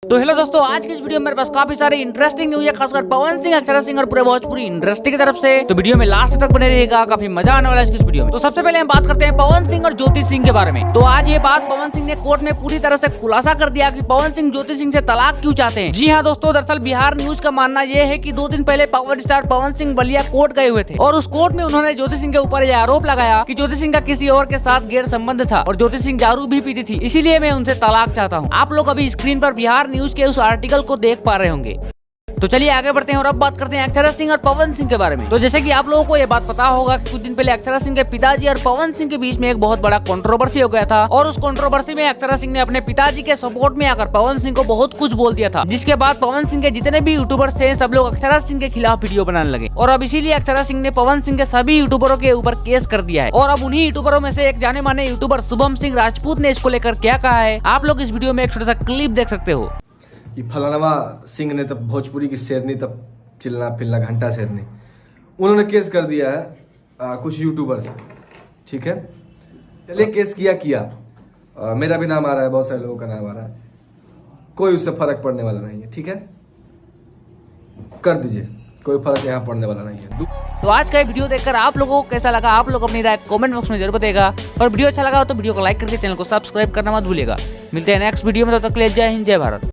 तो हेलो दोस्तों, आज की इस वीडियो में मेरे पास काफी सारे इंटरेस्टिंग न्यूज है, खासकर पवन सिंह, अक्षरा सिंह और पूरे भोजपुरी इंडस्ट्री की तरफ से। तो वीडियो में लास्ट तक बने रहिएगा, काफी मजा आने वाला है इस वीडियो में। तो सबसे पहले हम बात करते हैं पवन सिंह और ज्योति सिंह के बारे में। तो आज ये बात पवन सिंह ने कोर्ट में पूरी तरह से खुलासा कर दिया कि पवन सिंह ज्योति सिंह से तलाक क्यों चाहते हैं। जी हाँ दोस्तों, दरअसल बिहार न्यूज का मानना यह है कि 2 दिन पहले power star Pawan Singh Ballia court गए हुए थे और उस कोर्ट में उन्होंने ज्योति सिंह के ऊपर यह आरोप लगाया कि ज्योति सिंह का किसी और के साथ गैर संबंध था और ज्योति सिंह दारू भी पीती थी, इसीलिए मैं उनसे तलाक चाहता हूँ। आप लोग अभी स्क्रीन पर बिहार न्यूज के उस आर्टिकल को देख पा रहे होंगे। तो चलिए आगे बढ़ते हैं और अब बात करते हैं अक्षरा सिंह और पवन सिंह के बारे में। तो जैसे कि आप लोगों को ये बात पता होगा कि कुछ दिन पहले अक्षरा सिंह के पिताजी और पवन सिंह के बीच में एक बहुत बड़ा कंट्रोवर्सी हो गया था और उस कंट्रोवर्सी में अक्षरा सिंह ने अपने पिताजी के सपोर्ट में आकर पवन सिंह को बहुत कुछ बोल दिया था, जिसके बाद पवन सिंह के जितने भी यूट्यूबर्स थे सब लोग अक्षरा सिंह के खिलाफ वीडियो बनाने लगे और अब इसीलिए अक्षरा सिंह ने पवन सिंह के सभी यूट्यूबरों के ऊपर केस कर दिया है। और अब उन्हीं यूट्यूबरों में से एक जाने माने यूट्यूबर शुभम सिंह राजपूत ने इसको लेकर क्या कहा है, आप लोग इस वीडियो में एक छोटा सा क्लिप देख सकते हो। कि फलानवा सिंह ने तब भोजपुरी की शेरनी, तब चिल्ला पिल्ला घंटा शेरनी, उन्होंने केस कर दिया है कुछ यूट्यूबर से। ठीक है, चलिए केस किया मेरा भी नाम आ रहा है, बहुत सारे लोगों का नाम आ रहा है, कोई उससे फर्क पड़ने वाला नहीं है। ठीक है, कर दीजिए, कोई फर्क यहाँ पड़ने वाला नहीं है। तो आज का वीडियो देखकर आप लोगों को कैसा लगा, आप लोग अपनी राय कमेंट बॉक्स में जरूर बताइएगा और वीडियो अच्छा लगा हो तो वीडियो को लाइक करके चैनल को सब्सक्राइब करना मत भूलिएगा। मिलते हैं नेक्स्ट वीडियो में, तब तक के लिए जय हिंद जय भारत।